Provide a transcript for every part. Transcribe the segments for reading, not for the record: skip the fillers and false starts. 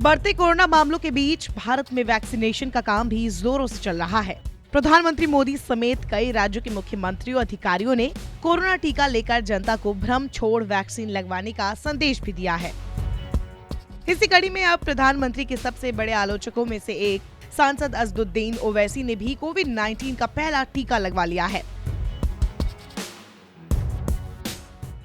बढ़ते कोरोना मामलों के बीच भारत में वैक्सीनेशन का काम भी जोरों से चल रहा है। प्रधानमंत्री मोदी समेत कई राज्यों के मुख्यमंत्रियों और अधिकारियों ने कोरोना टीका लेकर जनता को भ्रम छोड़ वैक्सीन लगवाने का संदेश भी दिया है। इसी कड़ी में अब प्रधानमंत्री के सबसे बड़े आलोचकों में से एक सांसद असदुद्दीन ओवैसी ने भी कोविड-19 का पहला टीका लगवा लिया है।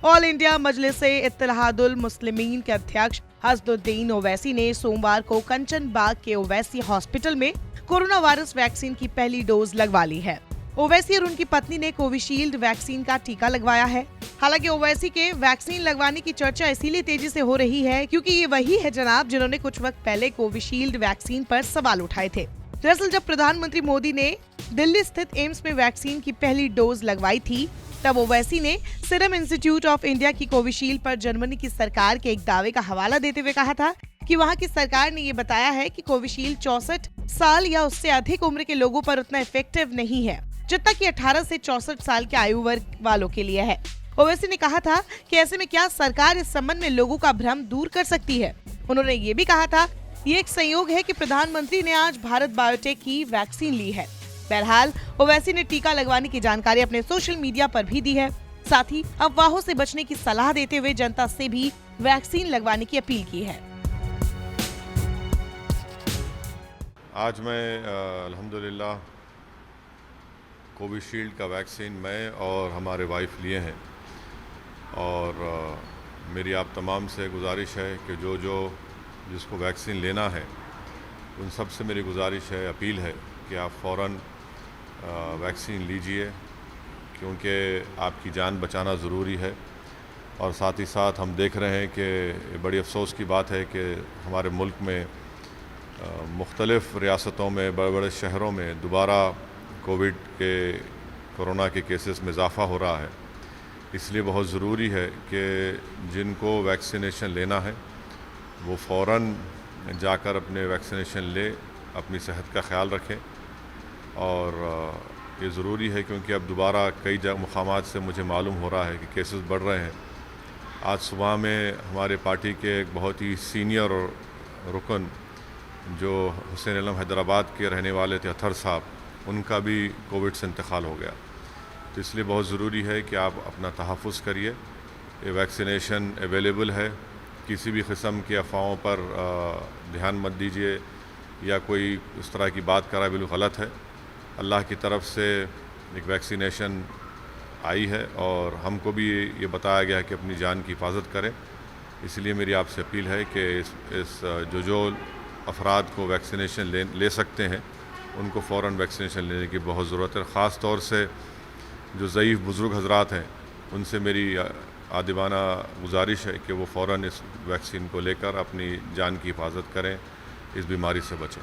ऑल इंडिया मजलिस-ए-इत्तेहादुल मुस्लिमीन के अध्यक्ष असदुद्दीन ओवैसी ने सोमवार को कंचन बाग के ओवैसी हॉस्पिटल में कोरोना वायरस वैक्सीन की पहली डोज लगवा ली है। ओवैसी और उनकी पत्नी ने कोविशील्ड वैक्सीन का टीका लगवाया है। हालांकि ओवैसी के वैक्सीन लगवाने की चर्चा इसीलिए तेजी से हो रही है क्योंकि ये वही है जनाब जिन्होंने कुछ वक्त पहले कोविशील्ड वैक्सीन पर सवाल उठाए थे। दरअसल जब प्रधानमंत्री मोदी ने दिल्ली स्थित एम्स में वैक्सीन की पहली डोज लगवाई थी, तब ओवैसी ने सीरम इंस्टीट्यूट ऑफ इंडिया की कोविशील्ड पर जर्मनी की सरकार के एक दावे का हवाला देते हुए कहा था कि वहां की सरकार ने ये बताया है कि कोविशील्ड 64 साल या उससे अधिक उम्र के लोगों पर उतना इफेक्टिव नहीं है जितना कि 18 से 64 साल के आयु वर्ग वालों के लिए है। ओवैसी ने कहा था कि ऐसे में क्या सरकार इस संबंध में लोगों का भ्रम दूर कर सकती है। उन्होंने ये भी कहा था ये एक संयोग है कि प्रधानमंत्री ने आज भारत बायोटेक की वैक्सीन ली है। बहरहाल ओवैसी ने टीका लगवाने की जानकारी अपने सोशल मीडिया पर भी दी है। साथ ही अफवाहों से बचने की सलाह देते हुए जनता से भी वैक्सीन लगवाने की अपील की है। आज मैं अल्हम्दुलिल्लाह कोविशील्ड का वैक्सीन मैं और हमारे वाइफ लिए हैं और मेरी आप तमाम से गुजारिश है कि जो जिसको वैक्सीन लेना है उन सब से मेरी गुजारिश है, अपील है कि आप फ़ौरन वैक्सीन लीजिए क्योंकि आपकी जान बचाना ज़रूरी है। और साथ ही साथ हम देख रहे हैं कि बड़ी अफसोस की बात है कि हमारे मुल्क में मुख्तलिफ़ रियासतों में बड़े बड़े शहरों में दोबारा कोरोना के केसेस में इजाफ़ा हो रहा है। इसलिए बहुत ज़रूरी है कि जिनको वैक्सीनेशन लेना है वो फ़ौरन जाकर अपने वैक्सीनेशन ले, अपनी सेहत का ख्याल रखें। और ये ज़रूरी है क्योंकि अब दोबारा कई मुकामात से मुझे मालूम हो रहा है कि केसेस बढ़ रहे हैं। आज सुबह में हमारे पार्टी के एक बहुत ही सीनियर रुकन जो हुसैन आलम हैदराबाद के रहने वाले थे, अतहर साहब, उनका भी कोविड से इंतकाल हो गया। तो इसलिए बहुत ज़रूरी है कि आप अपना तहफ़्फ़ुज़ करिए। ये वैक्सीनेशन अवेलेबल है, किसी भी किस्म की अफवाहों पर ध्यान मत दीजिए या कोई इस तरह की बात करा बिल्कुल गलत है। अल्लाह की तरफ से एक वैक्सीनेशन आई है और हमको भी ये बताया गया है कि अपनी जान की हिफाजत करें। इसलिए मेरी आपसे अपील है कि इस जो अफराद को वैक्सीनेशन ले सकते हैं उनको फ़ौरन वैक्सीनेशन लेने की बहुत ज़रूरत है। ख़ास तौर से जो ज़ईफ़ बुज़ुर्ग हज़रात हैं उनसे मेरी आदिवाना गुजारिश है कि वो फ़ौरन इस वैक्सीन को लेकर अपनी जान की हिफाजत करें, इस बीमारी से बचें।